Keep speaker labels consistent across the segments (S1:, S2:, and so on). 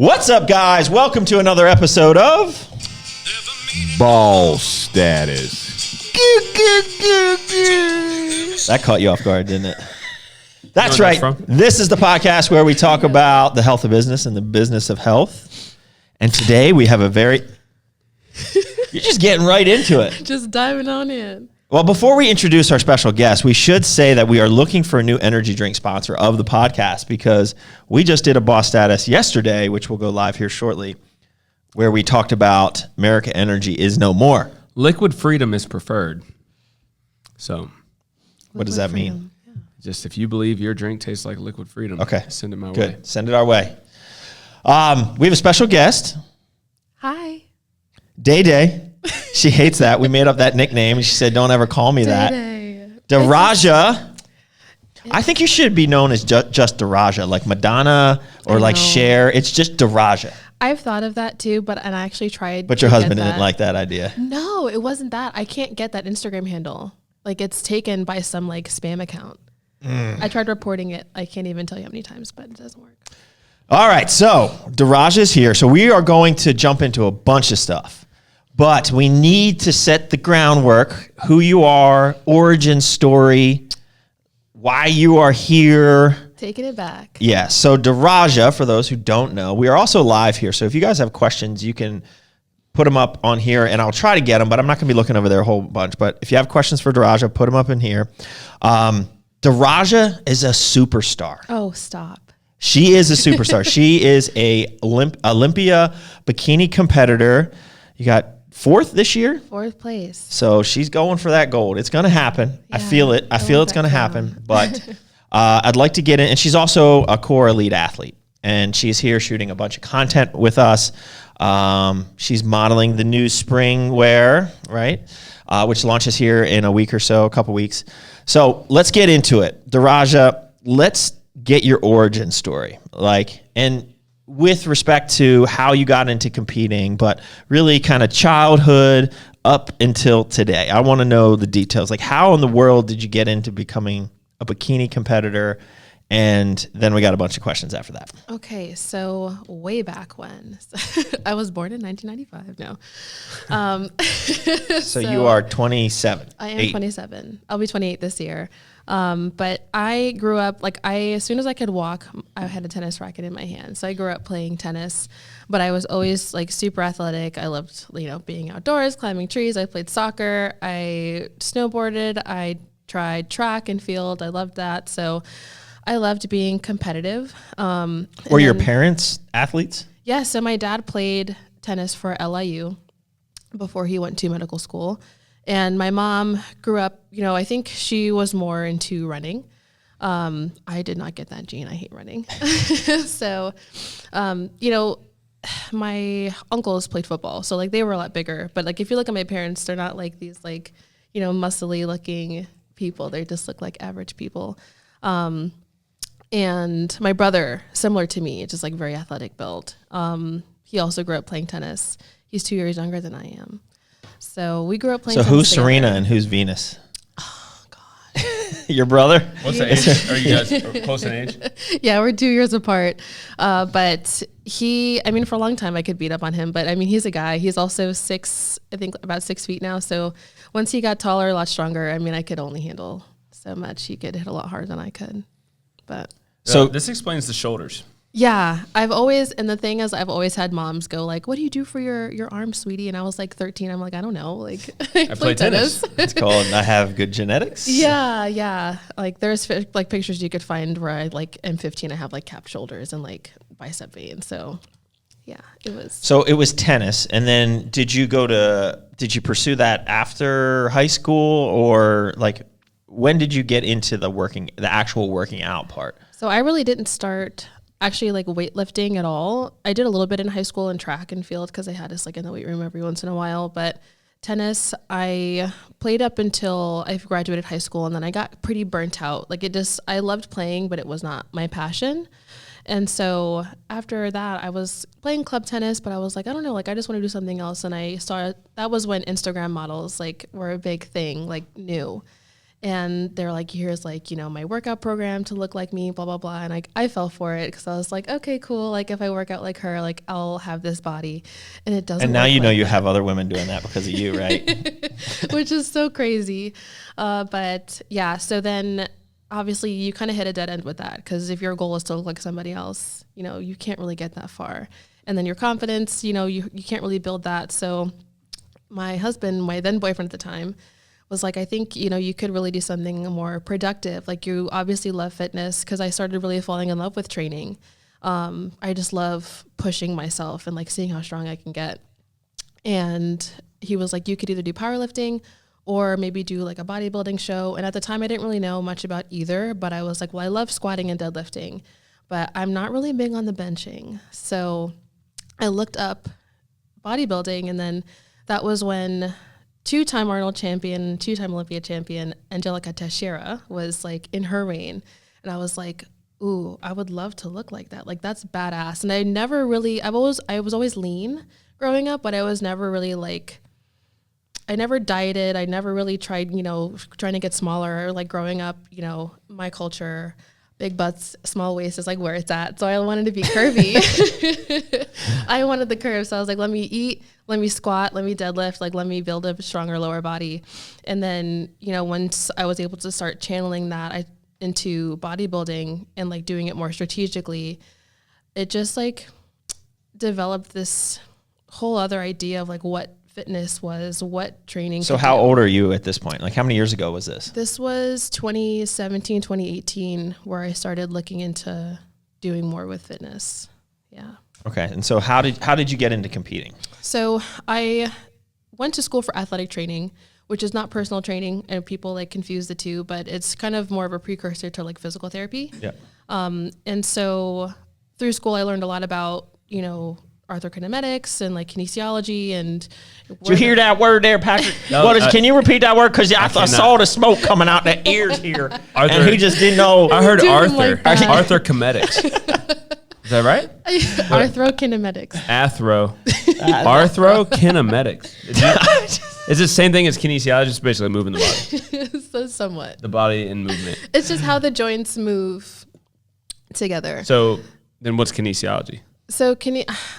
S1: What's up, guys? Welcome to another episode of
S2: Ball Status.
S1: That caught you off guard, didn't it? That's
S3: You know
S1: right.
S3: where that's
S1: This is the podcast where we talk about the health of business and the business of health. And today we have a very... You're just getting right into it.
S4: Just diving on in.
S1: Well, before we introduce our special guest, we should say that we are looking for a new energy drink sponsor of the podcast because we just did a Boss Status yesterday, which will go live here shortly, where we talked about America Energy is no more.
S3: Liquid Freedom is preferred. So,
S1: What does that mean?
S3: just if you believe your drink tastes like Liquid Freedom,
S1: Okay.
S3: send it my
S1: Good.
S3: way.
S1: Send it our way. We have a special guest,
S4: Hi.
S1: Day Day. She hates that. We made up that nickname, and she said, don't ever call me that.
S4: Day-Day.
S1: Daraja. I think you should be known as just Daraja, like Madonna or
S4: I
S1: like
S4: know.
S1: Cher. It's just Daraja.
S4: I've thought of that too, and I actually tried.
S1: But your
S4: to
S1: husband
S4: get
S1: didn't
S4: that.
S1: like that idea.
S4: No, it wasn't that. I can't get that Instagram handle. Like it's taken by some like spam account. I tried reporting it. I can't even tell you how many times, but it doesn't work.
S1: All right, so Daraja is here. So we are going to jump into a bunch of stuff. But we need to set the groundwork, who you are, origin story, why you are here.
S4: Taking it back.
S1: Yeah, so Daraja, for those who don't know, we are also live here. So if you guys have questions, you can put them up on here, and I'll try to get them, but I'm not going to be looking over there a whole bunch. But if you have questions for Daraja, put them up in here. Daraja is a superstar.
S4: Oh, stop.
S1: She is a superstar. She is a Olympia bikini competitor. You got fourth this year?
S4: 4th place.
S1: So she's going for that gold. It's going to happen. I
S4: Yeah,
S1: feel it. I
S4: I
S1: feel
S4: want
S1: it's going to
S4: that
S1: happen. But I'd like to get in. And she's also a Core Elite Athlete. And she's here shooting a bunch of content with us. She's modeling the new spring wear, right? Which launches here in a week or so, a couple weeks. So let's get into it. Daraja, let's get your origin story. And with respect to how you got into competing, but really kind of childhood up until today. I want to know the details. Like, how in the world did you get into becoming a bikini competitor? And then we got a bunch of questions after that.
S4: Okay, so way back when. I was born in 1995. No.
S1: So you are 27.
S4: I am 27. I'll be 28 this year. But I grew up, as soon as I could walk, I had a tennis racket in my hand. So I grew up playing tennis, but I was always like super athletic. I loved, being outdoors, climbing trees. I played soccer. I snowboarded. I tried track and field. I loved that. So I loved being competitive.
S1: Were your parents athletes?
S4: Yeah. So my dad played tennis for LIU before he went to medical school. And my mom grew up, I think she was more into running. I did not get that gene. I hate running. So, my uncles played football. So they were a lot bigger. But if you look at my parents, they're not like these muscly looking people. They just look like average people. And my brother, similar to me, just very athletic build. He also grew up playing tennis. He's 2 years younger than I am. So we grew up playing
S1: So
S4: tennis
S1: who's
S4: together.
S1: Serena and who's Venus?
S4: Oh, God.
S1: Your brother?
S3: What's the age? Are you guys close in age?
S4: Yeah, we're 2 years apart. But for a long time I could beat up on him. But he's a guy. He's also about 6 feet now. So once he got taller, a lot stronger, I could only handle so much. He could hit a lot harder than I could. But
S1: So
S3: this explains the shoulders.
S4: yeah, I've always had moms go what do you do for your arms, sweetie? And I was 13. I'm I don't know. I
S3: play tennis.
S1: it's called I have good genetics.
S4: Yeah. There's pictures you could find where I am 15. I have capped shoulders and bicep veins. So yeah, it was.
S1: So it was tennis, and then did you pursue that after high school, or when did you get into the actual working out part?
S4: So I really didn't start actually weightlifting at all. I did a little bit in high school in track and field because I had us in the weight room every once in a while. But tennis, I played up until I graduated high school, and then I got pretty burnt out. I loved playing, but it was not my passion. And so after that, I was playing club tennis, but I was I don't know, I just want to do something else. And I saw that was when Instagram models were a big thing, new. And they're like, here's like, my workout program to look like me, blah, blah, blah. And I fell for it because I was like, okay, cool. Like if I work out like her, like I'll have this body. And it doesn't.
S1: And now
S4: work
S1: you
S4: like
S1: have other women doing that because of you, right?
S4: which is so crazy. But yeah, so then obviously you kind of hit a dead end with that because if your goal is to look like somebody else, you can't really get that far. And then your confidence, you can't really build that. So my husband, my then boyfriend at the time, was like, I think, you could really do something more productive. Like you obviously love fitness because I started really falling in love with training. I just love pushing myself and like seeing how strong I can get. And he was like, you could either do powerlifting or maybe do like a bodybuilding show. And at the time I didn't really know much about either, but I was like, well, I love squatting and deadlifting, but I'm not really big on the benching. So I looked up bodybuilding, and then that was when two-time Arnold champion, two-time Olympia champion, Angelica Teixeira was like in her reign. And I was like, ooh, I would love to look like that. Like that's badass. And I never really, I was always lean growing up, but I was never really like, I never dieted. I never really tried, trying to get smaller. Like growing up, my culture, big butts, small waist is like where it's at. So I wanted to be curvy. I wanted the curve. So I was like, let me eat, let me squat, let me deadlift, like let me build a stronger lower body. And then, once I was able to start channeling that into bodybuilding and like doing it more strategically, it just like developed this whole other idea of like what fitness was, what training.
S1: So how old are you at this point? Like how many years ago was this?
S4: This was 2017, 2018, where I started looking into doing more with fitness. Yeah.
S1: Okay. And so how did you get into competing?
S4: So I went to school for athletic training, which is not personal training, and people like confuse the two, but it's kind of more of a precursor to like physical therapy.
S1: Yeah.
S4: And so through school, I learned a lot about, arthrokinematics and like kinesiology. And
S1: did you hear that word there, Patrick? Can you repeat that word? Because I saw the smoke coming out the ears here, and he just didn't know.
S3: I heard Arthur.
S4: Like
S3: Arthrokinematics. Is that right?
S4: Arthrokinematics.
S3: Arthrokinematics. It's the same thing as kinesiology, just basically moving the body.
S4: So somewhat.
S3: The body and movement.
S4: It's just how the joints move together.
S3: So then what's kinesiology?
S4: So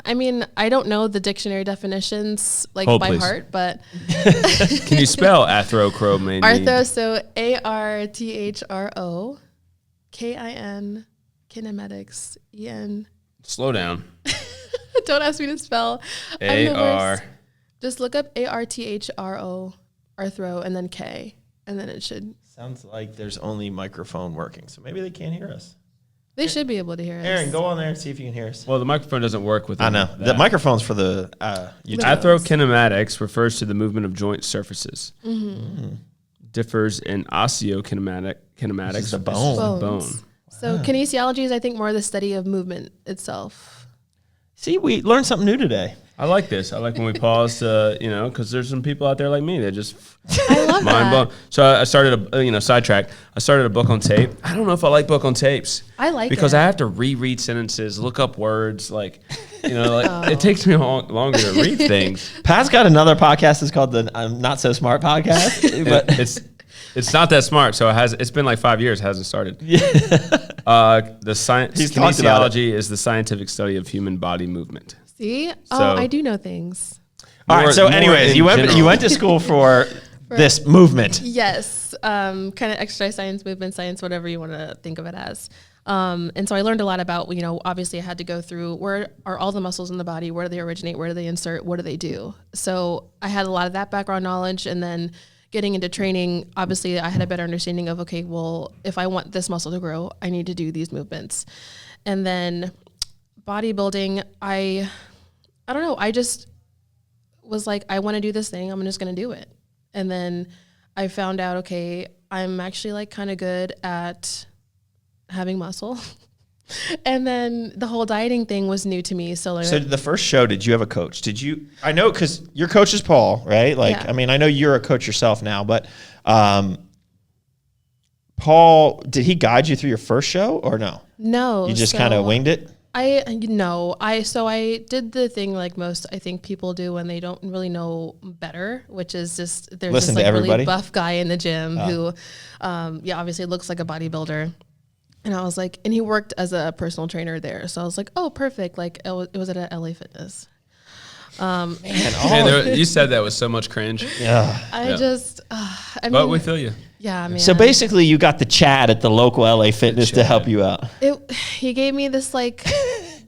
S4: I don't know the dictionary definitions like by heart, but
S3: can you spell arthro?
S4: Arthro, so ARTHRO, KIN, kinematics, EN.
S3: Slow down.
S4: Don't ask me to spell.
S3: AR.
S4: Just look up ARTHRO, arthro, and then K, and then it should.
S1: Sounds like there's only microphone working, so maybe they can't hear us.
S4: They should be able to hear us.
S1: Aaron, go on there and see if you can hear us.
S3: Well, the microphone doesn't work with.
S1: I know the microphone's for the YouTube.
S3: Arthrokinematics refers to the movement of joint surfaces. Mm-hmm. Differs in osteokinematics,
S1: the bone.
S4: Bones. So kinesiology is, I think, more the study of movement itself.
S1: See, we learned something new today.
S3: I like this. I like when we pause to, because there's some people out there like me that just
S4: I love
S3: mind
S4: that.
S3: blown. So I started sidetrack. I started a book on tape. I don't know if I like book on tapes.
S4: I like
S3: because
S4: it.
S3: I have to reread sentences, look up words, it takes me longer to read things.
S1: Pat's got another podcast. It's called the Not So Smart Podcast, but
S3: it's not that smart. So it's been like 5 years. It hasn't started.
S1: Yeah.
S3: Kinesiology is the scientific study of human body movement.
S4: See? I do know things.
S1: All right. So anyways, you went to school for this movement.
S4: Yes. Kind of exercise science, movement science, whatever you want to think of it as. And so I learned a lot about, obviously I had to go through where are all the muscles in the body, where do they originate, where do they insert, what do they do? So I had a lot of that background knowledge, and then getting into training, obviously I had a better understanding of, okay, well, if I want this muscle to grow, I need to do these movements. And then bodybuilding, I don't know, I just was like, I want to do this thing, I'm just going to do it. And then I found out, okay, I'm actually like kind of good at having muscle. And then the whole dieting thing was new to me. So
S1: the first show, did you have a coach? I know, because your coach is Paul, right?
S4: Yeah.
S1: I know you're a coach yourself now, but Paul, did he guide you through your first show or no?
S4: No.
S1: You just kind of winged it?
S4: So I did the thing like most I think people do when they don't really know better, which is just there's
S1: Listen
S4: this
S1: to
S4: like really
S1: everybody?
S4: buff guy in the gym who, obviously looks like a bodybuilder. And I was like, and he worked as a personal trainer there. So I was like, oh, perfect. Like it was at a LA Fitness.
S3: Man, you said that with so much cringe.
S4: But
S3: we feel you.
S4: Yeah, man.
S1: So basically, you got the Chad at the local LA Fitness to help you out.
S4: He gave me this like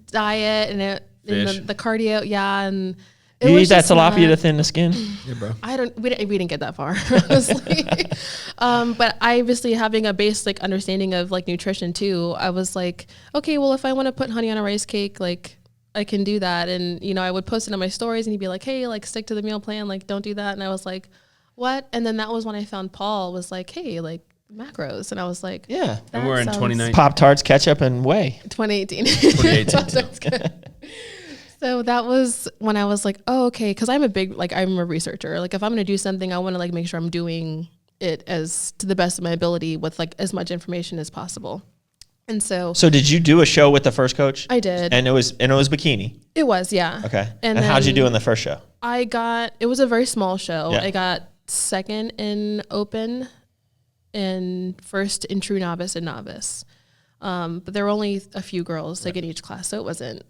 S4: diet and the cardio. Yeah. And
S1: You eat that tilapia to thin the skin?
S3: Yeah, bro.
S4: We didn't get that far, honestly. But I obviously having a basic understanding of like nutrition too, I was like, okay, well, if I want to put honey on a rice cake, like I can do that. And, I would post it on my stories and he'd be like, hey, like stick to the meal plan. Like, don't do that. And I was like, what? And then that was when I found Paul was like, hey, like macros. And I was like,
S1: yeah.
S3: And we're in 2019.
S1: Pop-Tarts, ketchup, and whey.
S4: 2018.
S3: 2018.
S4: That's good. So that was when I was like, oh, okay. Cause I'm a researcher. Like if I'm going to do something, I want to like make sure I'm doing it as to the best of my ability with like as much information as possible. And so
S1: did you do a show with the first coach?
S4: I did.
S1: And it was Bikini.
S4: It was, yeah.
S1: Okay. And how'd you do in the first show?
S4: It was a very small show.
S1: Yeah.
S4: I got second in open and first in true novice and novice. But there were only a few girls like in each class. So it wasn't,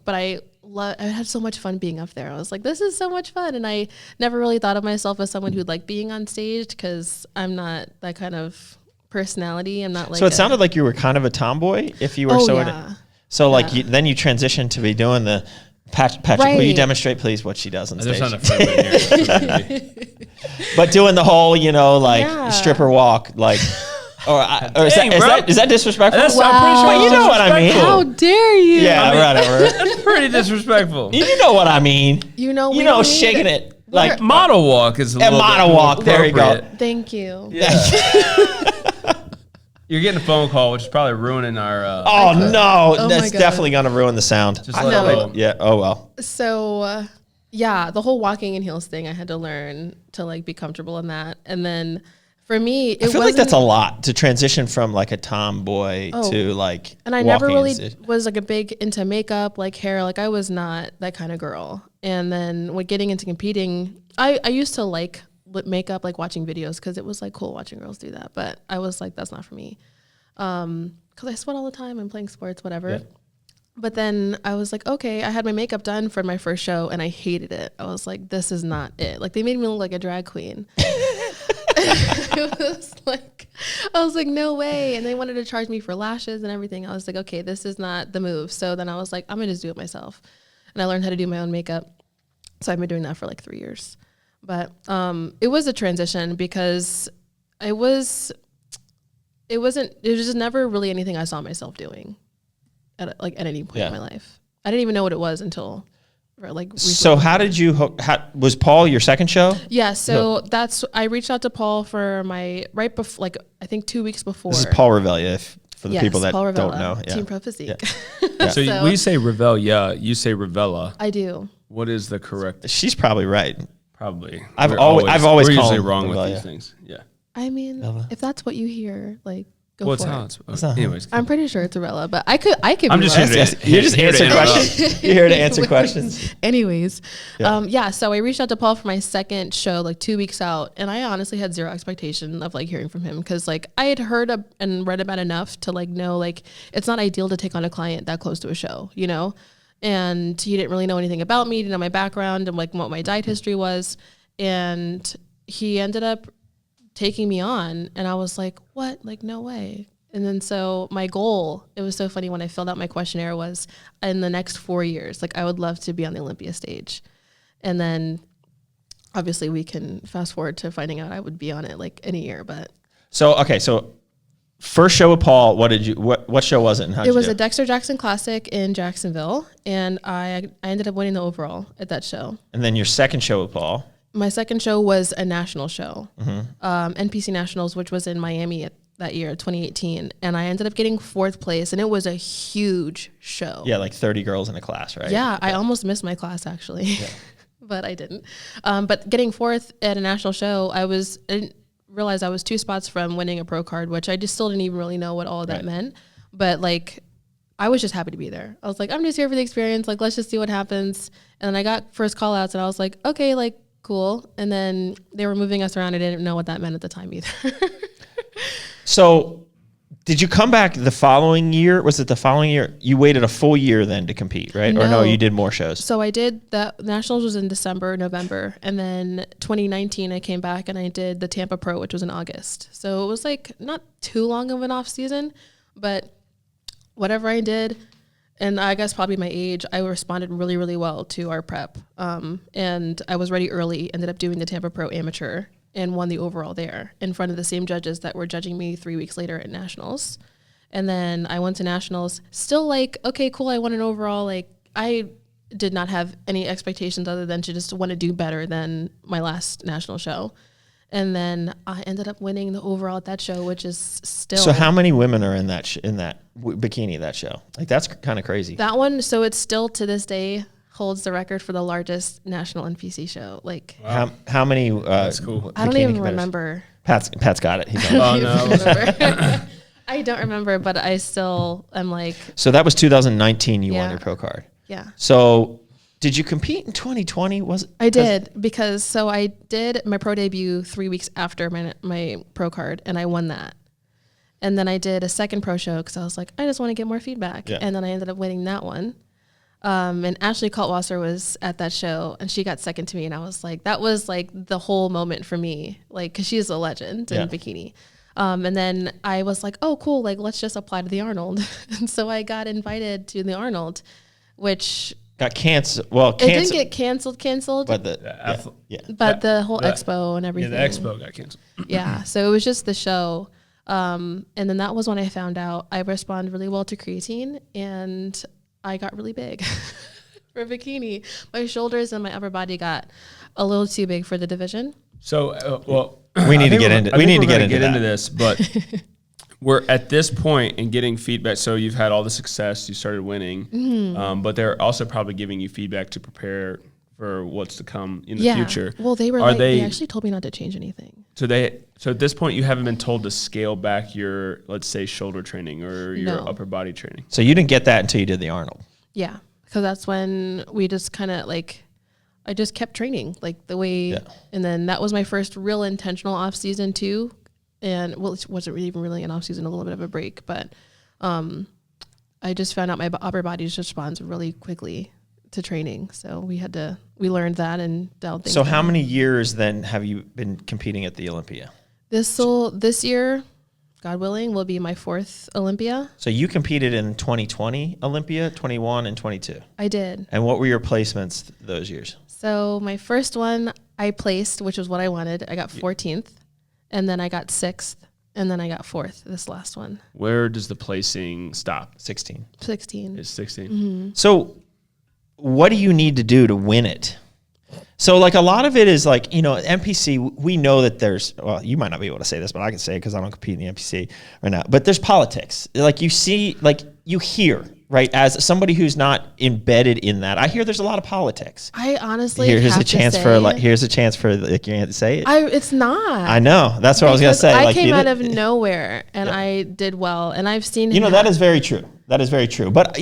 S4: but I had so much fun being up there. I was like, this is so much fun. And I never really thought of myself as someone who'd like being on stage because I'm not that kind of personality. I'm not like.
S1: So it sounded like you were kind of a tomboy if you were then you transitioned to be doing the Patrick.
S4: Right.
S1: Will you demonstrate please what she does on stage?
S3: There's not a friend in here.
S1: But doing the whole, stripper walk, like, is that disrespectful?
S3: That's I'm pretty sure
S1: Well, you know what I mean.
S4: How dare you?
S1: Yeah, whatever.
S3: That's pretty disrespectful.
S1: You know what I mean. Shaking it like
S3: Model walk is a little
S1: model
S3: bit
S1: walk. There you go.
S4: Thank you.
S3: Yeah. You're getting a phone call, which is probably ruining our.
S1: That's definitely gonna ruin the sound.
S3: Just let it go.
S1: Yeah. Oh well.
S4: So, the whole walking in heels thing, I had to learn to like be comfortable in that. And then for me,
S1: I feel like that's a lot to transition from like a tomboy to like.
S4: And I never really was like a big into makeup, like hair. Like I was not that kind of girl. And then when getting into competing, I used to like makeup, like watching videos because it was like cool watching girls do that. But I was like, that's not for me. Because I sweat all the time and playing sports, whatever. Yeah. But then I was like, okay, I had my makeup done for my first show and I hated it. I was like, this is not it. Like they made me look like a drag queen. I was like, no way. And they wanted to charge me for lashes and everything. I was like, okay, this is not the move. So then I was like, I'm gonna just do it myself. And I learned how to do my own makeup. So I've been doing that for like 3 years. But it was a transition because it was just never really anything I saw myself doing at any point in my life. I didn't even know what it was until recently.
S1: So how did you, was Paul your second show?
S4: Yeah. So I reached out to Paul for I think 2 weeks before.
S1: This is Paul Revelia, for the people that don't know.
S4: Yeah. Team Pro Physique.
S1: Yeah.
S3: So we say Revelia, you say Revella.
S4: I do.
S3: What is the correct?
S1: She's probably right.
S3: Probably.
S1: I've always
S3: we're
S1: called
S3: usually wrong
S1: Revelia.
S3: with these things. Yeah.
S4: I mean, if that's what you hear, like, go for it.
S3: Anyways,
S4: I'm pretty sure it's Arella, but I could.
S3: I'm just
S1: You're just answering questions. You're here to answer questions.
S4: Anyways, so I reached out to Paul for my second show, like 2 weeks out, and I honestly had zero expectation of like hearing from him because like I had heard and read about enough to like know like it's not ideal to take on a client that close to a show, And he didn't really know anything about me, didn't know my background and like what my diet history was, and he ended up taking me on, and I was like, what? Like, no way. And then so my goal, it was so funny when I filled out my questionnaire, was in the next 4 years, like I would love to be on the Olympia stage. And then obviously we can fast forward to finding out I would be on it like in a year. But
S1: so first show with Paul, what show was it and how
S4: it was a Dexter Jackson Classic in Jacksonville, and I ended up winning the overall at that show.
S1: And then your second show with Paul?
S4: My second show was a national show, NPC Nationals, which was in Miami that year, 2018. And I ended up getting 4th place, and it was a huge show.
S1: Yeah, like 30 girls in a class, right?
S4: Yeah, I almost missed my class, actually, but I didn't. But getting 4th at a national show, I didn't realize I was 2 spots from winning a pro card, which I just still didn't even really know what all of that meant. But like, I was just happy to be there. I was like, I'm just here for the experience. Like, let's just see what happens. And then I got first call outs and I was like, okay, like cool. And then they were moving us around. I didn't know what that meant at the time either.
S1: So did you come back the following year? Was it the following year? You waited a full year then to compete, right? Or no, you did more shows?
S4: So I did that. Nationals was in December, November. And then 2019, I came back and I did the Tampa Pro, which was in August. So it was like not too long of an off season, but whatever I did, and I guess probably my age, I responded really, really well to our prep. And I was ready early, ended up doing the Tampa Pro Amateur and won the overall there in front of the same judges that were judging me 3 weeks later at Nationals. And then I went to Nationals, still like, okay, cool, I won an overall. Like, I did not have any expectations other than to just want to do better than my last national show. And then I ended up winning the overall at that show, which is still.
S1: So how many women are in that bikini, that show? Like, that's kind of crazy.
S4: That one, so it's still to this day holds the record for the largest national NPC show. Like,
S1: wow. How many?
S3: That's cool.
S4: I don't even remember.
S1: Pat's got it. He's on it.
S3: Oh no.
S4: I don't remember, but I still am like.
S1: So that was 2019. You won your pro card.
S4: Yeah.
S1: So did you compete in 2020? Was it?
S4: I did, because so I did my pro debut 3 weeks after my pro card, and I won that. And then I did a second pro show because I was like, I just want to get more feedback.
S1: Yeah.
S4: And then I ended up winning that one. And Ashley Kaltwasser was at that show and she got second to me. And I was like, that was like the whole moment for me, like, cause she's a legend in bikini. And then I was like, oh, cool. Like, let's just apply to the Arnold. And so I got invited to the Arnold, which
S1: got canceled. Well,
S4: it didn't get canceled,
S1: but
S4: the whole expo and everything.
S3: Yeah, the expo got canceled.
S4: Yeah. So it was just the show. And then that was when I found out I respond really well to creatine, and I got really big for bikini. My shoulders and my upper body got a little too big for the division.
S3: So, well,
S1: we need to get into
S3: this, but we're at this point in getting feedback. So you've had all the success, you started winning, but they're also probably giving you feedback to prepare for what's to come in the future.
S4: Well, they were they actually told me not to change anything.
S3: So at this point, you haven't been told to scale back your, let's say, shoulder training or your upper body training.
S1: So you didn't get that until you did the Arnold.
S4: Yeah, because that's when we just kind of like, I just kept training like the way, and then that was my first real intentional off season too. And well, it wasn't even really an off season, a little bit of a break, but I just found out my upper body just responds really quickly to training. So we learned that and dialed things.
S1: So how many years then have you been competing at the Olympia?
S4: This year, God willing, will be my 4th Olympia.
S1: So you competed in 2020 Olympia, 21 and 22.
S4: I did.
S1: And what were your placements those years?
S4: So my first one I placed, which was what I wanted. I got 14th, and then I got 6th, and then I got 4th this last one.
S3: Where does the placing stop?
S1: 16.
S4: 16.
S3: It's 16.
S4: Mm-hmm.
S1: So what do you need to do to win it? So like a lot of it is like, NPC, we know that there's, well, you might not be able to say this, but I can say it because I don't compete in the NPC right now, but there's politics. Like you see, like you hear, right? As somebody who's not embedded in that, I hear there's a lot of politics.
S4: I honestly
S1: here's a chance for like you can't say it.
S4: It's not.
S1: I know. That's what I was going to say.
S4: I came out of nowhere and I did well, and I've seen,
S1: that is very true. That is very true. But,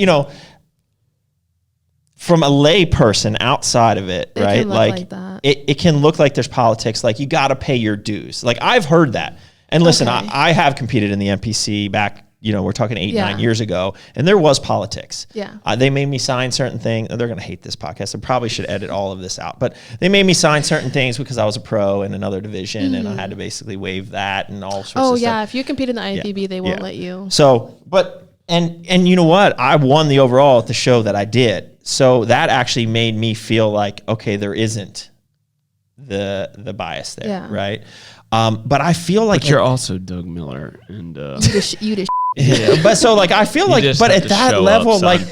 S1: from a lay person outside of it, right?
S4: Like that.
S1: It can look like there's politics. Like you got to pay your dues. Like I've heard that. And listen,
S4: Okay.
S1: I have competed in the NPC back, we're talking 8-9 years ago, and there was politics.
S4: Yeah.
S1: They made me sign certain things. They're going to hate this podcast. I probably should edit all of this out. But they made me sign certain things because I was a pro in another division, and I had to basically waive that and all sorts of stuff.
S4: Oh yeah, if you compete in the IFBB, they won't let you.
S1: So, but and you know what? I won the overall at the show that I did. So that actually made me feel like, okay, there isn't the bias there, right? But I feel like
S3: you're also Doug Miller, and
S4: you just
S1: yeah. But so like I feel like, but at that level,
S3: up,
S1: like,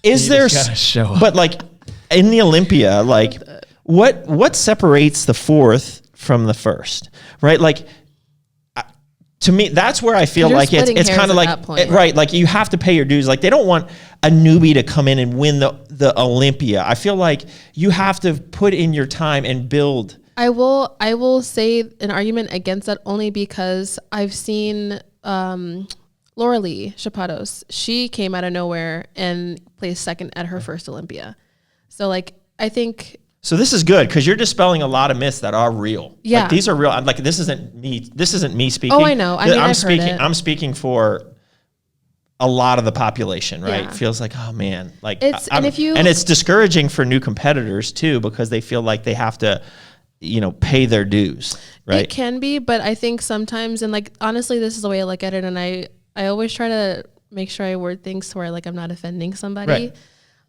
S1: is there?
S3: Show up.
S1: But like in the Olympia, like what separates the 4th from the 1st, right? Like. To me, that's where I feel like it's kind of like, right, like you have to pay your dues. Like they don't want a newbie to come in and win the Olympia. I feel like you have to put in your time and build.
S4: I will say an argument against that only because I've seen Laura Lee Chapados, she came out of nowhere and placed second at her first Olympia. So like, I think.
S1: So this is good because you're dispelling a lot of myths that are real.
S4: Yeah.
S1: Like these are real. Like this isn't me speaking.
S4: Oh, I know. I mean,
S1: I'm
S4: I've
S1: speaking.
S4: heard it.
S1: I'm speaking for a lot of the population, right?
S4: Yeah.
S1: Feels like, oh man, like
S4: And
S1: it's discouraging for new competitors too, because they feel like they have to, pay their dues, right?
S4: It can be, but I think sometimes, and like, honestly, this is the way I look at it. And I always try to make sure I word things to where like I'm not offending somebody,
S1: Right.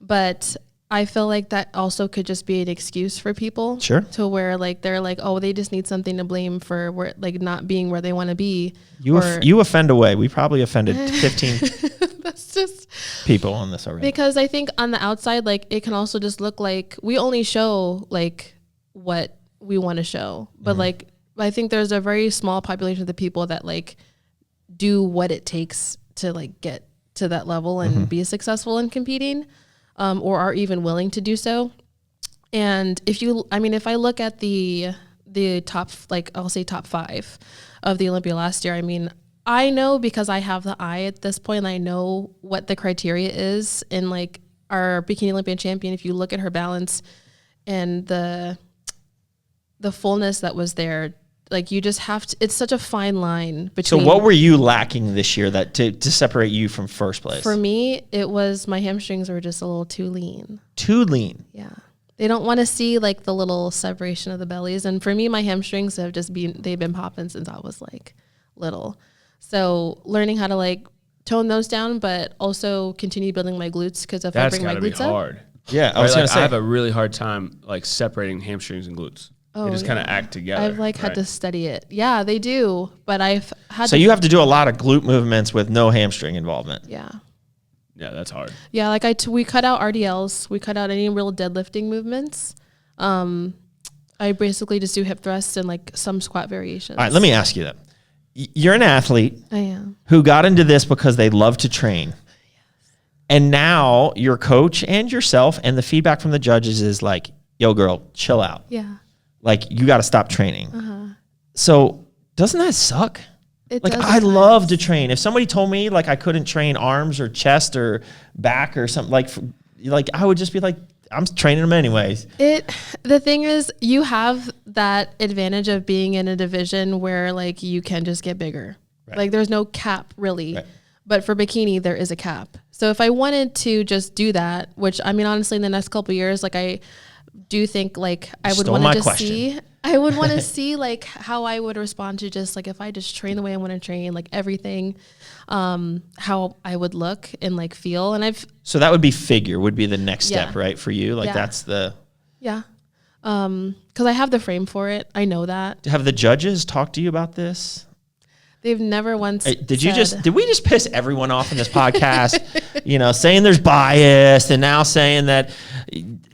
S4: but I feel like that also could just be an excuse for people.
S1: Sure.
S4: To where like, they're like, oh, they just need something to blame for where, like not being where they want to be.
S1: You offend away. We probably offended 15
S4: That's just
S1: people on this already.
S4: because I think on the outside, like it can also just look like we only show like what we want to show. But like, I think there's a very small population of the people that like do what it takes to like get to that level and be successful in competing, or are even willing to do so. And if I look at the top, like I'll say top 5 of the Olympia last year, I mean, I know because I have the eye at this point, and I know what the criteria is. And like our Bikini Olympian champion, if you look at her balance and the fullness that was there, like you just have to, it's such a fine line between.
S1: So what were you lacking this year that to separate you from first place?
S4: For me, it was my hamstrings were just a little too lean.
S1: Too lean.
S4: Yeah. They don't want to see like the little separation of the bellies. And for me, my hamstrings they've been popping since I was like little. So learning how to like tone those down, but also continue building my glutes. Cause if I bring my glutes up.
S3: hard.
S1: Yeah, I
S3: I
S1: was gonna say.
S3: I have a really hard time like separating hamstrings and glutes. They just kind of act together.
S4: I've like had to study it. Yeah, they do. But I've had
S1: So you have to do a lot of glute movements with no hamstring involvement.
S4: Yeah.
S3: Yeah, that's hard.
S4: Yeah, like we cut out RDLs. We cut out any real deadlifting movements. I basically just do hip thrusts and like some squat variations.
S1: All right, let me ask you that. You're an athlete
S4: I am.
S1: who got into this because they love to train. And now your coach and yourself and the feedback from the judges is like, yo, girl, chill out.
S4: Yeah.
S1: Like, you got to stop training. So doesn't that suck?
S4: It
S1: Like,
S4: does
S1: I
S4: at
S1: love
S4: times.
S1: to train. If somebody told me like I couldn't train arms or chest or back or something, like I would just be like, I'm training them anyways.
S4: The thing is, you have that advantage of being in a division where like you can just get bigger.
S1: Right.
S4: Like there's no cap really.
S1: Right.
S4: But for bikini, there is a cap. So if I wanted to just do that, which I mean, honestly, in the next couple of years, like I do think like I would
S1: Stole
S4: want
S1: my
S4: to just
S1: question.
S4: see, I would want to see like how I would respond to just like if I just train the way I want to train, like everything, how I would look and like feel. And
S1: So that would be figure would be the next step,
S4: Yeah.
S1: right? For you, like
S4: Yeah.
S1: that's the.
S4: yeah, because I have the frame for it. I know that.
S1: Have the judges talked to you about this?
S4: They've never once.
S1: Did
S4: said-
S1: we just piss everyone off in this podcast? Saying there's bias and now saying that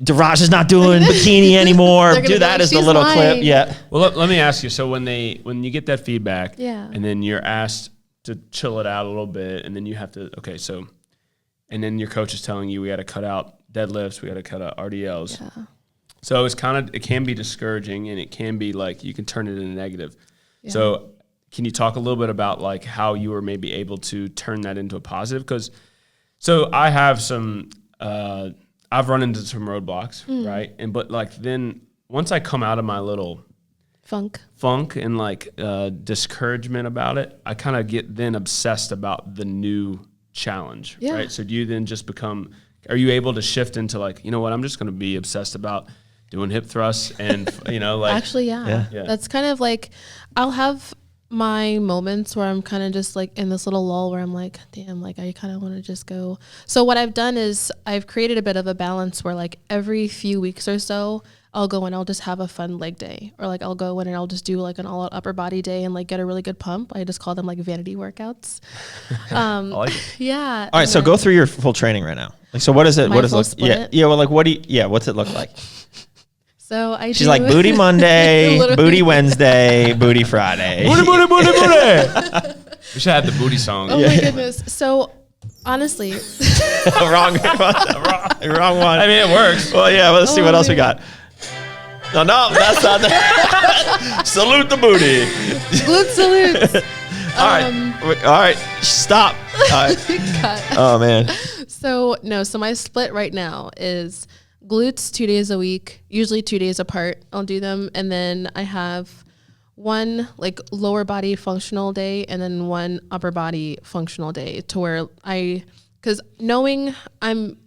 S1: Daraja's not doing bikini anymore.
S4: They're gonna
S1: Do
S4: be
S1: that
S4: like,
S1: as the
S4: "She's
S1: little clip.
S4: lying."
S1: Yeah.
S3: Well, let me ask you. So when you get that feedback,
S4: Yeah.
S3: and then you're asked to chill it out a little bit, and then you have to and then your coach is telling you we got to cut out deadlifts, we got to cut out RDLs.
S4: Yeah.
S3: So it can be discouraging, and it can be like you can turn it into negative.
S4: Yeah.
S3: So can you talk a little bit about like how you were maybe able to turn that into a positive? Because I have some. I've run into some roadblocks, right? But like then once I come out of my little funk and like discouragement about it, I kind of get then obsessed about the new challenge,
S4: Yeah.
S3: right? So do you then just are you able to shift into like, you know what, I'm just going to be obsessed about doing hip thrusts and, like.
S4: Actually, yeah. That's kind of like, I'll have my moments where I'm kind of just like in this little lull where I'm like, damn, like I kind of want to just go. So what I've done is I've created a bit of a balance where like every few weeks or so, I'll go and I'll just have a fun leg day, or like I'll go in and I'll just do like an all out upper body day and like get a really good pump. I just call them like vanity workouts.
S3: I like it.
S4: Yeah.
S1: All right. So go through your full training right now. Like, so what is it?
S4: My
S1: What does it
S4: full
S1: look?
S4: split?
S1: Yeah. Well, like what's it look like?
S4: So
S1: She's
S4: do
S1: like booty Monday,
S4: Literally.
S1: booty Wednesday, booty Friday.
S3: Booty, booty, booty, booty. We should have the booty song.
S4: Oh my goodness. So honestly,
S1: wrong one.
S3: I mean, it works.
S1: Well, yeah. Well, let's see
S4: Oh,
S1: what else we
S4: man.
S1: got. No, that's not. Salute the booty.
S4: glute salutes.
S1: All right. Stop. All right. Oh man.
S4: So my split right now is glutes 2 days a week, usually 2 days apart. I'll do them. And then I have one like lower body functional day and then one upper body functional day to where because knowing I'm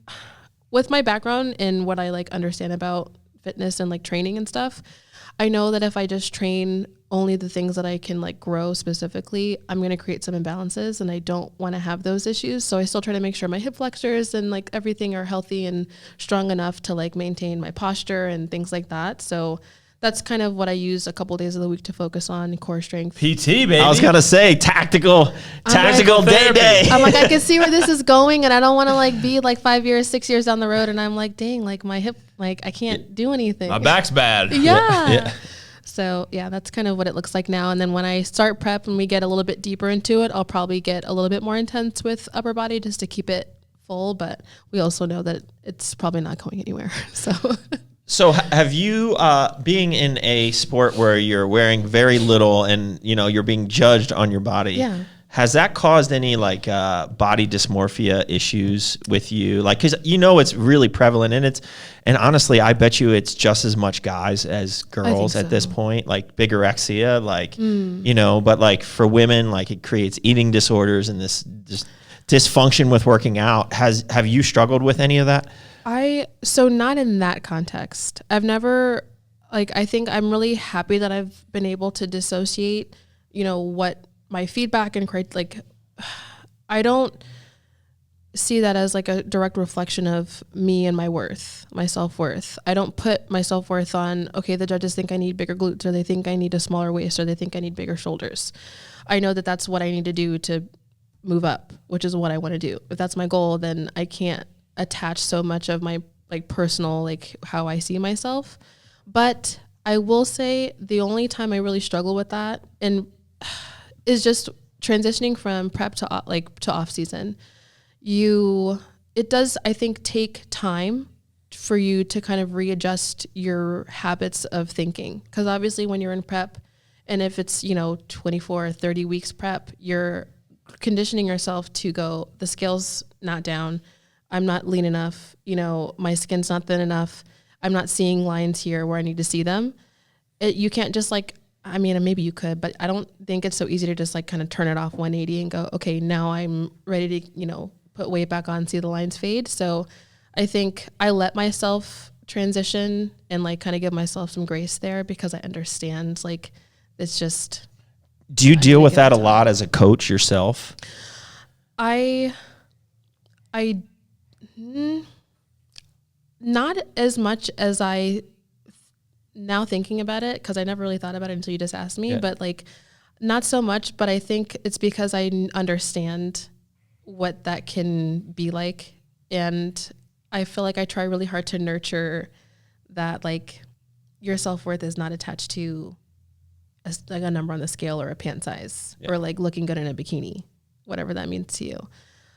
S4: with my background and what I like understand about fitness and like training and stuff, I know that if I just train only the things that I can like grow specifically, I'm going to create some imbalances and I don't want to have those issues. So I still try to make sure my hip flexors and like everything are healthy and strong enough to like maintain my posture and things like that. So that's kind of what I use a couple of days of the week to focus on core strength.
S3: PT, baby.
S1: I was going to say tactical day.
S4: I'm like, I can see where this is going and I don't want to like be like 5 years, 6 years down the road. And I'm like, dang, like my hip, like I can't do anything.
S3: My back's bad.
S4: Yeah. So yeah, that's kind of what it looks like now. And then when I start prep and we get a little bit deeper into it, I'll probably get a little bit more intense with upper body just to keep it full. But we also know that it's probably not going anywhere.
S1: So have you, being in a sport where you're wearing very little and, you're being judged on your body, has that caused any like body dysmorphia issues with you? Like, cause it's really prevalent and honestly, I bet you it's just as much guys as girls at this point, like bigorexia, like, but like for women, like it creates eating disorders and this dysfunction with working out. Have you struggled with any of that?
S4: So not in that context. I've never, like, I think I'm really happy that I've been able to dissociate, what my feedback and like, I don't see that as like a direct reflection of me and my worth, my self-worth. I don't put my self-worth on, okay, the judges think I need bigger glutes or they think I need a smaller waist or they think I need bigger shoulders. I know that that's what I need to do to move up, which is what I want to do. If that's my goal, then I can't attach so much of my like personal, like how I see myself. But I will say the only time I really struggle with that and is just transitioning from prep to off season. It does, I think, take time for you to kind of readjust your habits of thinking. Because obviously when you're in prep and if it's, 24 or 30 weeks prep, you're conditioning yourself to go, the scale's not down. I'm not lean enough, my skin's not thin enough. I'm not seeing lines here where I need to see them. You can't just like, maybe you could, but I don't think it's so easy to just like kind of turn it off 180 and go, okay, now I'm ready to, put weight back on, see the lines fade. So I think I let myself transition and like kind of give myself some grace there because I understand like it's just.
S1: Do you deal with that a lot as a coach yourself?
S4: Not as much as I now thinking about it, because I never really thought about it until you just asked me, but like not so much, but I think it's because I understand what that can be like. And I feel like I try really hard to nurture that, like your self-worth is not attached to like a number on the scale or a pant size or like looking good in a bikini, whatever that means to you.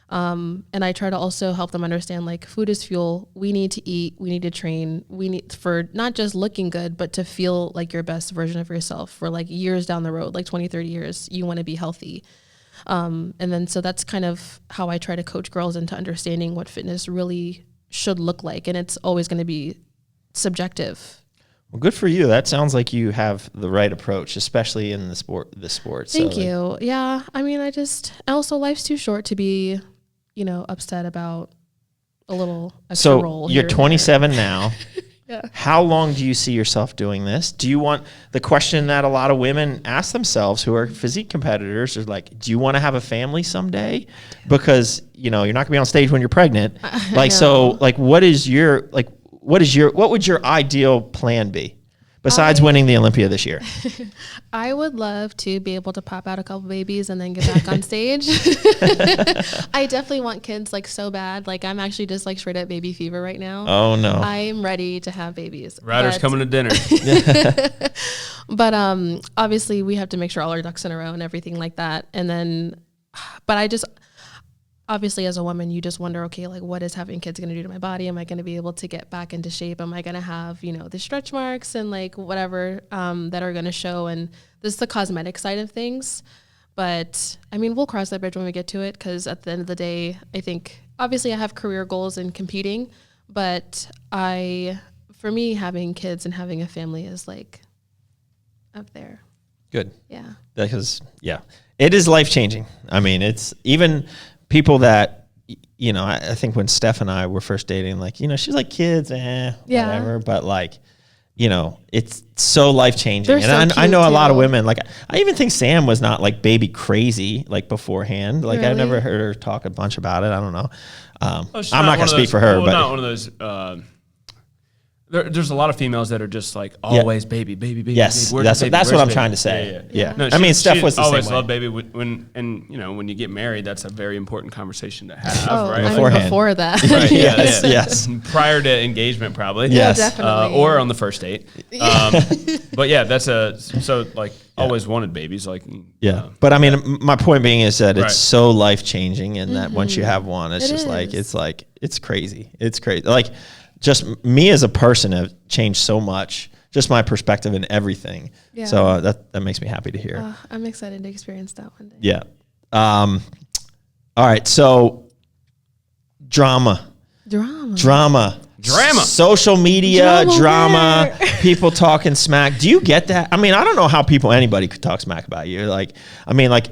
S4: And I try to also help them understand like food is fuel. We need to eat, we need to train, we need for not just looking good, but to feel like your best version of yourself for like years down the road, like 20, 30 years, you want to be healthy. And then, so that's kind of how I try to coach girls into understanding what fitness really should look like. And it's always going to be subjective.
S1: Well, good for you. That sounds like you have the right approach, especially in the sport.
S4: Thank you. Yeah. Also life's too short to be, upset about a little extra roll.
S1: So you're 27 now.
S4: Yeah.
S1: How long do you see yourself doing this? Do you want the question that a lot of women ask themselves who are physique competitors is like, do you want to have a family someday? Because, you're not gonna be on stage when you're pregnant. What would your ideal plan be besides winning the Olympia this year?
S4: I would love to be able to pop out a couple babies and then get back on stage. I definitely want kids like so bad. Like I'm actually just like straight up baby fever right now.
S1: Oh no.
S4: I'm ready to have babies.
S3: Ryder's coming to dinner.
S4: But obviously we have to make sure all our ducks in a row and everything like that. And then, obviously as a woman, you just wonder, okay, like what is having kids going to do to my body? Am I going to be able to get back into shape? Am I going to have, the stretch marks and like whatever that are going to show? And this is the cosmetic side of things. But I mean, we'll cross that bridge when we get to it, because at the end of the day, I think obviously I have career goals in competing, but for me, having kids and having a family is like up there.
S1: Good.
S4: Yeah.
S1: Because, it is life-changing. I mean, it's even people that, I think when Steph and I were first dating, like, she's like, kids, whatever. But like, it's so life-changing.
S4: They're
S1: And
S4: so
S1: I know a
S4: cute,
S1: lot of
S4: too.
S1: women, like, I even think Sam was not like baby crazy, like beforehand. Like, I've
S4: Really?
S1: never heard her talk a bunch about it. I don't know.
S3: She's
S1: I'm not going to speak for her,
S3: well,
S1: but
S3: not one of those. There's a lot of females that are just like always baby.
S1: Yes,
S3: Where's
S1: that's
S3: the baby?
S1: what
S3: Where's
S1: I'm
S3: the
S1: trying
S3: baby?
S1: to say. Yeah.
S3: No,
S1: I mean, Steph
S3: she
S1: was the
S3: always
S1: same way.
S3: loved baby. When you get married, that's a very important conversation to have,
S4: Oh,
S3: right?
S4: I mean,
S1: Beforehand.
S4: before that.
S3: Right,
S1: Yes, yes.
S3: Prior to engagement, probably.
S1: Yes.
S4: Yeah, definitely.
S3: Or on the first date. But yeah, that's always wanted babies. Like,
S1: But I mean, my point being is that
S3: Right.
S1: it's so life-changing, and that once you have one, it's just
S4: is.
S1: it's crazy. It's crazy. Like, just me as a person have changed so much, just my perspective and everything.
S4: Yeah.
S1: So that makes me happy to hear.
S4: I'm excited to experience that one day.
S1: Yeah. All right. So drama. Social media, drama, people talking smack. Do you get that? I mean, I don't know how anybody could talk smack about you. Like, I mean, like,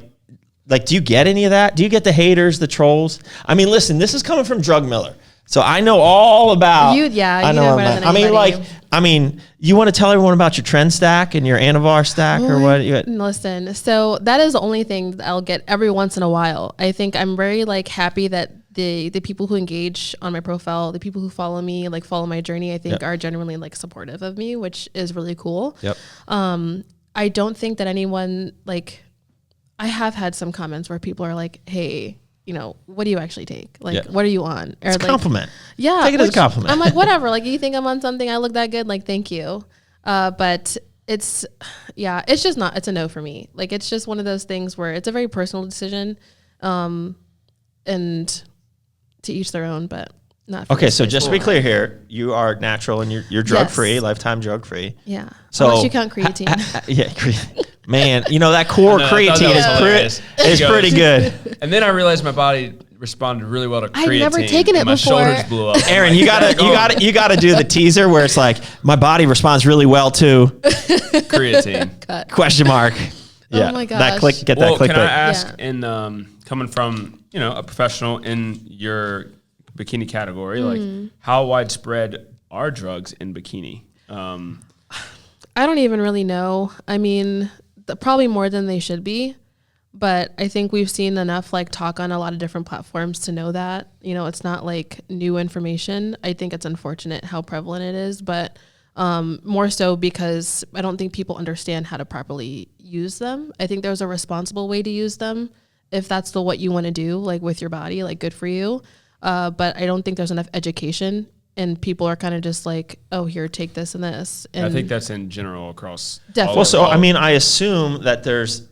S1: do you get any of that? Do you get the haters, the trolls? I mean, listen, this is coming from Drug Miller. So I know all about.
S4: You know better than anybody.
S1: You want to tell everyone about your trend stack and your Anavar stack or what?
S4: Listen, so that is the only thing that I'll get every once in a while. I think I'm very happy that the people who engage on my profile, the people who follow me, follow my journey, I think are genuinely supportive of me, which is really cool.
S1: Yep.
S4: I don't think that anyone I have had some comments where people are like, hey, what do you actually take? What are you on? Or
S1: It's a compliment.
S4: Yeah.
S1: Take it as a compliment.
S4: I'm like, whatever. You think I'm on something? I look that good? Thank you. But it's just not, it's a no for me. It's just one of those things where it's a very personal decision. And to each their own, but not for
S1: Okay,
S4: me.
S1: so just to be clear here, you are natural and you're drug-free,
S4: Yes.
S1: lifetime drug-free.
S4: Yeah.
S1: So
S4: Unless you count creatine.
S1: Man, that core
S3: I thought that
S1: creatine
S3: was hilarious.
S1: is pretty good.
S3: And then I realized my body responded really well to creatine.
S4: I've never taken it
S3: and my
S4: before.
S3: shoulders blew up.
S1: Aaron, you gotta do the teaser where it's like, my body responds really well to
S3: creatine.
S1: question mark. Yeah.
S4: Oh my
S1: That
S4: gosh.
S1: get that click.
S3: Can I ask, in coming from a professional in your bikini category, how widespread are drugs in bikini?
S4: I don't even really know. I mean, probably more than they should be, but I think we've seen enough talk on a lot of different platforms to know that, it's not new information. I think it's unfortunate how prevalent it is, but more so because I don't think people understand how to properly use them. I think there's a responsible way to use them if that's what you want to do, with your body, good for you. But I don't think there's enough education, and people are kind of just oh, here, take this and this. And
S3: I think that's in general across.
S4: Definitely.
S1: Well, so I mean, I assume that there's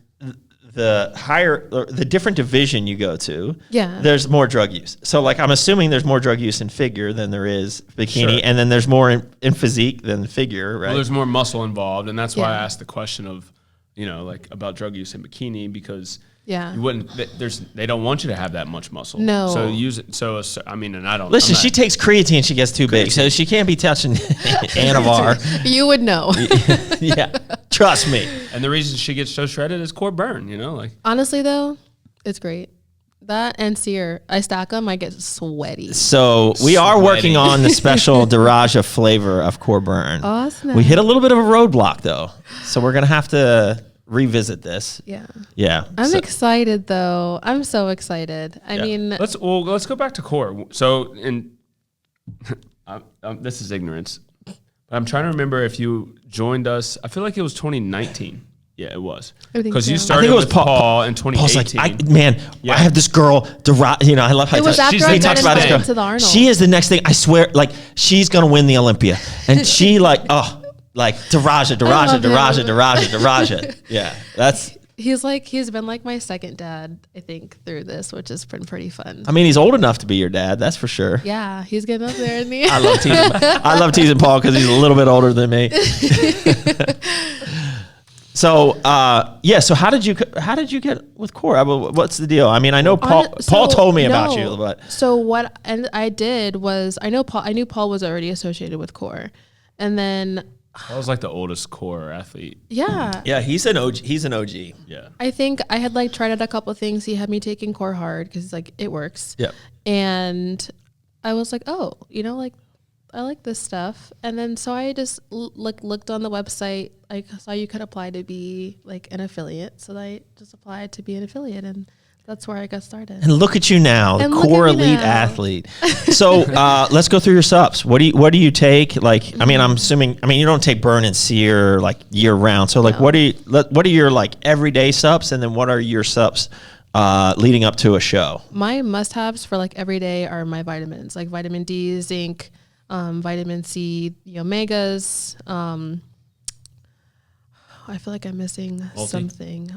S1: the different division you go to.
S4: Yeah.
S1: There's more drug use. So I'm assuming there's more drug use in figure than there is bikini,
S3: Sure.
S1: and then there's more in physique than figure, right?
S3: Well, there's more muscle involved, and that's why I
S4: Yeah.
S3: asked the question of, about drug use in bikini, because
S4: Yeah.
S3: you wouldn't. They don't want you to have that much muscle.
S4: No.
S3: So use it. So I mean, and I don't.
S1: Listen,
S3: I'm not-
S1: she takes creatine, she gets too big, so she can't be touching Anavar.
S4: You would know.
S1: Yeah, trust me.
S3: And the reason she gets so shredded is core burn.
S4: Honestly, though, it's great. That and sear, I stack them, I get sweaty.
S1: So we are
S3: Sweaty.
S1: working on the special Daraja flavor of Core Burn.
S4: Awesome.
S1: We hit a little bit of a roadblock though, so we're gonna have to revisit this.
S4: Yeah.
S1: Yeah,
S4: I'm
S1: so-
S4: excited, though. I'm so excited. I
S1: Yeah.
S4: mean,
S3: Let's go back to core. So this is ignorance, but I'm trying to remember if you joined us. I feel like it was 2019. Yeah, it was.
S4: I think
S3: Because you
S4: so.
S3: started
S1: I think it was
S3: with
S1: Paul-
S3: Paul in
S1: Paul's
S3: 2018.
S1: like, I have this girl, I love how
S4: It was after
S3: she's
S4: I
S3: the
S4: got
S3: next thing.
S4: invited to the Arnold.
S1: She is the next thing. I swear, she's gonna win the Olympia, and she Daraja. Yeah, that's.
S4: He's been my second dad, I think, through this, which has been pretty fun.
S1: I mean, he's old enough to be your dad. That's for sure.
S4: Yeah, he's getting up there in me.
S1: I love teasing Paul because he's a little bit older than me. So so how did you get with Core? What's the deal? I mean, I know Paul told me about you, but
S4: so what I did was I knew Paul was already associated with Core, and then
S3: I was like the oldest Core athlete.
S4: yeah,
S1: he's an OG. He's an OG.
S3: Yeah.
S4: I think I had like tried out a couple of things. He had me taking Core hard because like it works.
S1: Yeah.
S4: And I was like, oh, like I like this stuff. And then so I just looked on the website. I saw you could apply to be like an affiliate. So I just applied to be an affiliate, and that's where I got started.
S1: And look at you now, the
S4: And
S1: Core
S4: look at me
S1: Elite
S4: now.
S1: Athlete. So let's go through your subs. What do you take? Like, I mean, I'm assuming. I mean, you don't take burn and sear like year round. So like,
S4: No.
S1: what are your like everyday subs, and then what are your subs leading up to a show?
S4: My must-haves for like every day are my vitamins, like vitamin D, zinc, vitamin C, the omegas. I feel like I'm missing something.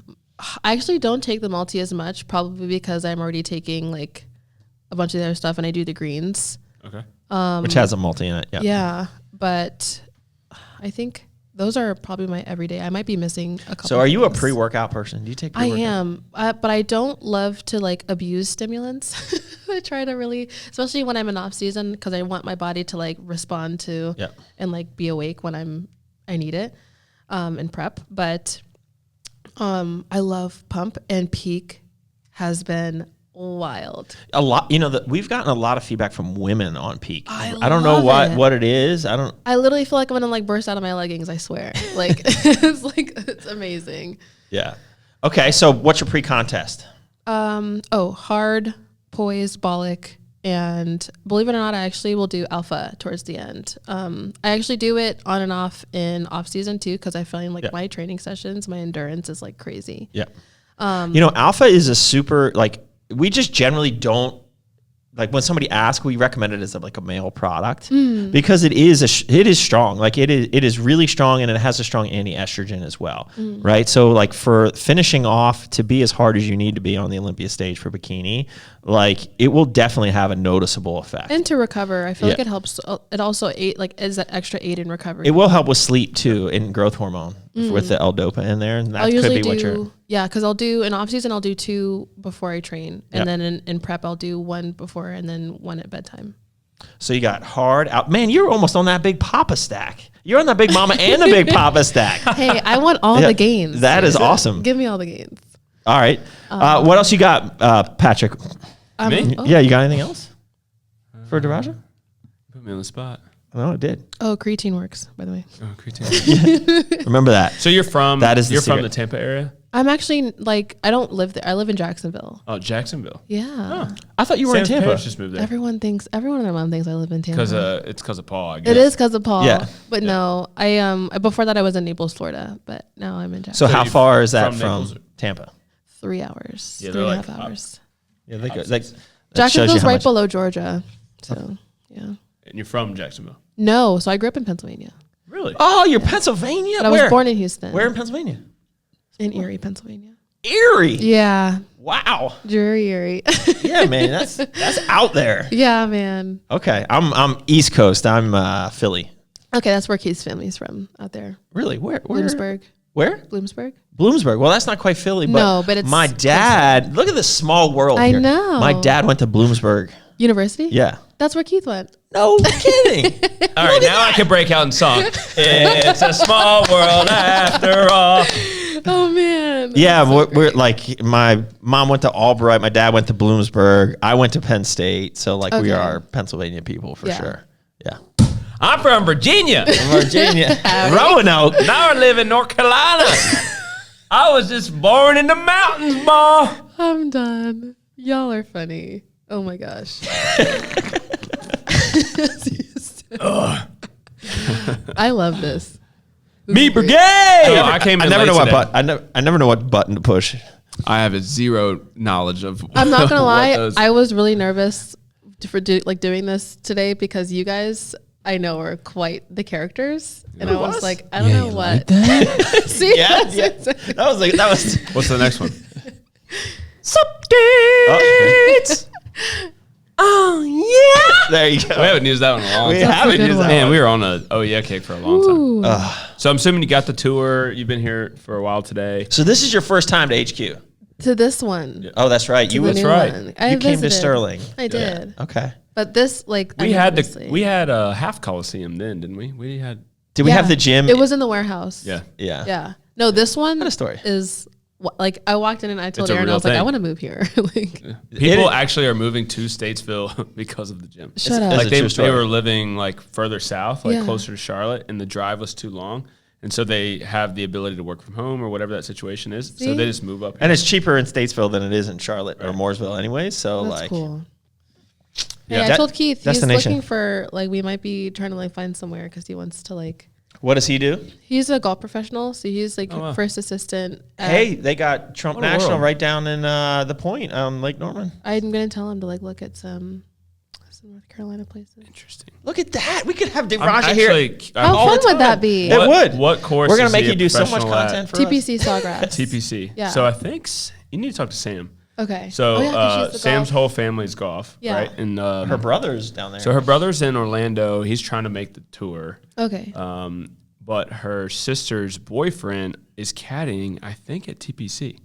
S4: I actually don't take the multi as much, probably because I'm already taking like a bunch of the other stuff, and I do the greens.
S3: Okay.
S1: Which has a multi in it. Yeah.
S4: Yeah, but I think those are probably my everyday. I might be missing a couple.
S1: So are you a
S4: things.
S1: pre-workout person? Do you take
S4: I
S1: pre-workout?
S4: am, but I don't love to like abuse stimulants. I try to really, especially when I'm in off season, because I want my body to like respond to and like be awake when I need it in prep. But I love Pump, and Peak has been wild.
S1: A lot, we've gotten a lot of feedback from women on Peak.
S4: I
S1: don't know
S4: love it.
S1: what it is. I
S4: literally feel like I'm gonna like burst out of my leggings. I swear, it's amazing.
S1: Yeah. Okay, so what's your pre-contest?
S4: Hard, poise, bollock, and believe it or not, I actually will do alpha towards the end. I actually do it on and off in off season too, because I find like my training sessions, my endurance is like crazy.
S1: Yeah. Alpha is a super, like, we just generally don't, like, when somebody asks, we recommend it as like a male product because it is strong. Like it is really strong, and it has a strong anti-estrogen as well, right? So like for finishing off to be as hard as you need to be on the Olympia stage for bikini, like it will definitely have a noticeable effect.
S4: And to recover, I feel like it helps. It also is that extra aid in recovery.
S1: It will help with sleep too, and growth hormone with the L-Dopa in there, and that
S4: I'll
S1: could
S4: usually
S1: be what you're.
S4: Yeah, because I'll do in off season, I'll do 2 before I train, and then in prep I'll do 1 before and then 1 at bedtime.
S1: So you got hard out. Man, you're almost on that big Papa stack. You're on that big Mama and the big Papa stack.
S4: Hey, I want all the gains.
S1: That is awesome.
S4: Give me all the gains.
S1: All right. What else you got, Patrick?
S3: Me?
S4: Oh.
S1: Yeah, you got anything else for Daraja?
S3: Put me on the spot.
S1: No, it did.
S4: Oh, creatine works, by the way.
S3: Oh, creatine.
S1: Remember that.
S3: So you're from
S1: That is the
S3: you're from
S1: secret.
S3: the Tampa area?
S4: I'm actually like, I don't live there. I live in Jacksonville.
S3: Oh, Jacksonville.
S4: Yeah.
S1: I thought you were in
S3: Sam's
S1: Tampa.
S3: parents just moved there.
S4: Everyone and their mom thinks I live in Tampa.
S3: It's because of Paul, I guess.
S4: It is because of Paul.
S1: Yeah.
S4: But no, I before that I was in Naples, Florida, but now I'm in
S1: So
S4: Jacksonville.
S1: how
S3: you
S1: far is that
S3: from
S1: from
S3: Naples?
S1: Tampa?
S4: 3 hours.
S3: Yeah,
S4: 3
S3: they're
S4: and a
S3: like
S4: half
S3: up.
S4: hours.
S1: Yeah, that shows
S4: Jacksonville's
S1: you how
S4: right
S1: much.
S4: below Georgia. So yeah.
S3: And you're from Jacksonville.
S4: No, so I grew up in Pennsylvania.
S3: Really?
S1: Oh, you're Pennsylvania?
S4: But I
S1: Where?
S4: was born in Houston.
S1: Where in Pennsylvania?
S4: In Erie, Pennsylvania.
S1: Erie.
S4: Yeah.
S1: Wow.
S4: Erie.
S1: Yeah, man, that's out there.
S4: Yeah, man.
S1: Okay, I'm East Coast. I'm Philly.
S4: Okay, that's where Keith's family's from out there.
S1: Really? Where?
S4: Bloomsburg.
S1: Where?
S4: Bloomsburg.
S1: Bloomsburg. Well, that's not quite Philly, but
S4: No, but it's
S1: my dad. Look at this small world.
S4: I
S1: here.
S4: know.
S1: My dad went to Bloomsburg.
S4: University?
S1: Yeah.
S4: That's where Keith went.
S1: No kidding.
S3: All right, now I can break out in song. It's a small world after all.
S4: Oh man.
S1: Yeah, we're like, my mom went to Albright, my dad went to Bloomsburg, I went to Penn State, so like we
S4: Okay.
S1: are Pennsylvania people for
S4: Yeah.
S1: sure. Yeah.
S3: I'm from Virginia.
S1: Virginia, Roanoke.
S3: Now I live in North Carolina. I was just born in the mountains, boy.
S4: I'm done. Y'all are funny. Oh my gosh. I love this.
S3: Meat Brigade.
S1: Oh,
S3: I came
S1: I
S3: in
S1: never
S3: late
S1: know what
S3: today.
S1: I never know what button to push.
S3: I have a zero knowledge of.
S4: I'm not gonna
S3: what
S4: lie.
S3: those-
S4: I was really nervous for doing this today because you guys, I know, are quite the characters, and I was like, I don't know what. See,
S1: Yeah, that was
S3: What's the next one?
S1: updates. Oh yeah, there you go.
S3: We haven't used that one in a long
S1: We
S3: time.
S1: haven't
S4: good
S1: used
S4: one.
S1: that
S3: Man,
S1: one.
S3: we were on a oh yeah kick for a long time.
S4: Ooh.
S3: So I'm assuming you got the tour. You've been here for a while today.
S1: So this is your first time to HQ.
S4: To this one.
S1: Oh, that's right. You
S4: The new
S3: right.
S4: one.
S1: you
S4: I
S1: came to
S4: visited.
S1: Sterling.
S4: I did.
S1: Okay.
S4: But this, like,
S3: We had a half Coliseum then, didn't we? We had.
S1: Did we have the gym?
S4: It was in the warehouse.
S3: Yeah.
S1: Yeah.
S4: Yeah. No, this one
S1: What a story.
S4: is like I walked in and I told
S3: It's a
S4: Aaron, I
S3: real
S4: was like, I
S3: thing.
S4: want to move here. Like,
S3: People actually are moving to Statesville because of the gym.
S4: shut up.
S1: It's
S3: Like
S1: a
S3: they
S1: true story.
S3: were living like further south, like
S4: Yeah.
S3: closer to Charlotte, and the drive was too long. And so they have the ability to work from home or whatever that situation is. So
S4: See?
S3: they just move up here.
S1: And it's cheaper in Statesville than it is in Charlotte or Mooresville anyways. So
S4: That's
S1: like,
S4: cool.
S3: Yeah.
S4: Yeah, I told Keith he's
S1: Destination.
S4: looking for like we might be trying to like find somewhere because he wants to like.
S1: what does he do?
S4: He's a golf professional, so he's like
S3: wow.
S4: first assistant. At,
S1: Hey, they got Trump
S3: What a
S1: National
S3: world.
S1: right down in the Point, Lake Norman.
S4: I'm gonna tell him to like look at some North Carolina places.
S3: Interesting.
S1: Look at that. We could have
S3: I'm
S1: Daraja here.
S3: actually-
S4: How
S1: all
S4: fun
S1: the
S4: would that
S1: time.
S4: be?
S1: It would.
S3: What course?
S1: We're gonna
S3: is
S1: make
S3: he
S1: you
S3: a
S1: do so much
S3: professional at?
S1: content for us.
S4: TPC Sawgrass.
S3: TPC.
S4: Yeah.
S3: So I think you need to talk to Sam.
S4: Okay.
S3: So
S4: Oh, yeah, 'cause she's the
S3: Sam's
S4: golf-
S3: whole family's golf,
S4: Yeah.
S3: right? And
S1: Her brother's down there.
S3: so her brother's in Orlando. He's trying to make the tour.
S4: Okay.
S3: But her sister's boyfriend is caddying, I think, at TPC.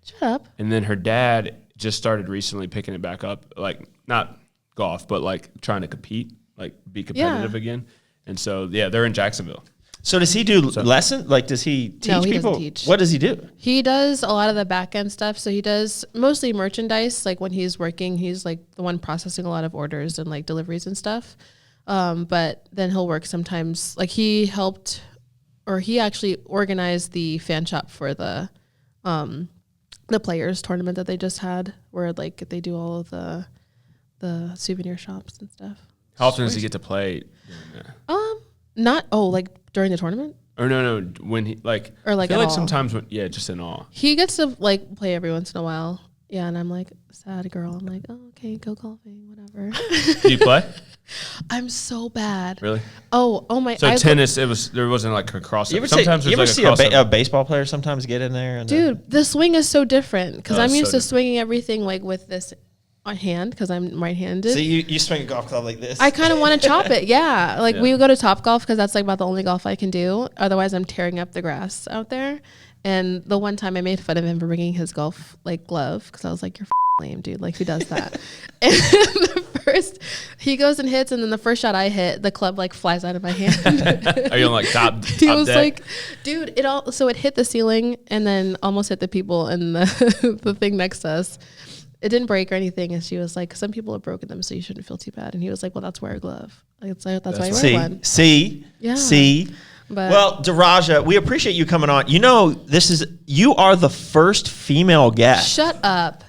S4: Shut up.
S3: And then her dad just started recently picking it back up, like not golf, but like trying to compete, like be competitive again. And so, yeah, they're in Jacksonville.
S1: So does he do lesson? Like, does he teach
S4: No, he
S1: people?
S4: doesn't teach.
S1: What does he do?
S4: He does a lot of the back end stuff. So he does mostly merchandise. Like when he's working, he's like the one processing a lot of orders and like deliveries and stuff. But then he'll work sometimes. Like he helped, or he actually organized the fan shop for the players tournament that they just had, where like they do all of the souvenir shops and stuff.
S3: How often does he get to play?
S4: Not like during the tournament.
S3: Or no, when he like,
S4: Or, like,
S3: I feel
S4: at
S3: like
S4: all.
S3: sometimes when, just in all.
S4: He gets to like play every once in a while. Yeah, and I'm like sad girl. I'm like, oh, okay, go golfing, whatever.
S3: Do you play?
S4: I'm so bad.
S3: Really?
S4: Oh my.
S3: So tennis, there wasn't like a crossover.
S1: You ever
S3: Sometimes
S1: see, you ever
S3: there's
S1: see
S3: like a crossover.
S1: a baseball player sometimes get in there? And
S4: Dude, the swing is so different because
S3: Oh,
S4: I'm
S3: so
S4: used to
S3: different.
S4: swinging everything like with this on hand because I'm right-handed.
S1: so you swing a golf club like this?
S4: I kind of want to chop it. Yeah. Like
S3: Yeah.
S4: we would go to Top Golf because that's like about the only golf I can do. Otherwise, I'm tearing up the grass out there. And the one time I made fun of him for bringing his golf like glove because I was like, you're lame, dude. Like who does that? And the first he goes and hits, and then the first shot I hit, the club like flies out of my hand.
S3: Are you on like top
S4: He was
S3: deck?
S4: like, dude, it hit the ceiling and then almost hit the people in the the thing next to us. It didn't break or anything, and she was like, some people have broken them, so you shouldn't feel too bad. And he was like, well, that's wear a glove. Like, that's why I wear one.
S1: See,
S4: Yeah.
S1: see.
S4: But
S1: Well, Daraja, we appreciate you coming on. You know, you are the first female guest.
S4: shut up.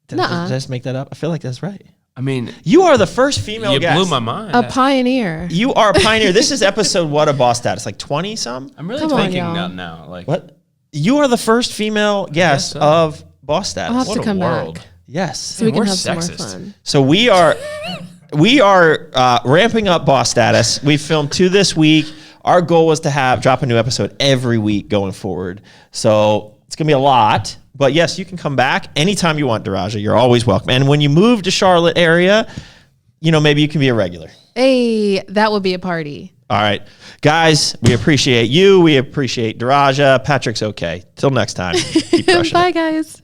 S1: Did I just make that up? I feel like that's right.
S3: I mean,
S1: You are the first female
S3: you
S1: guest.
S3: blew my mind.
S4: A pioneer.
S1: You are a pioneer. This is episode what of Boss Status? Like 20 some?
S3: I'm really
S4: Come on,
S3: thinking
S4: y'all.
S3: now. Like,
S1: What? You are the first female guest
S3: so.
S1: of Boss Status.
S4: I'll have
S3: what
S4: to
S3: a
S4: come
S3: world.
S4: back
S1: Yes.
S4: so we can
S3: we're
S4: have some
S3: sexist.
S4: more fun.
S1: So we are ramping up Boss Status. We filmed 2 this week. Our goal was to drop a new episode every week going forward. So it's gonna be a lot. But yes, you can come back anytime you want, Daraja. You're always welcome. And when you move to Charlotte area, maybe you can be a regular.
S4: Hey, that would be a party.
S1: All right. Guys, we appreciate you. We appreciate Daraja. Patrick's okay. Till next time. Keep crushing it.
S4: Bye, guys.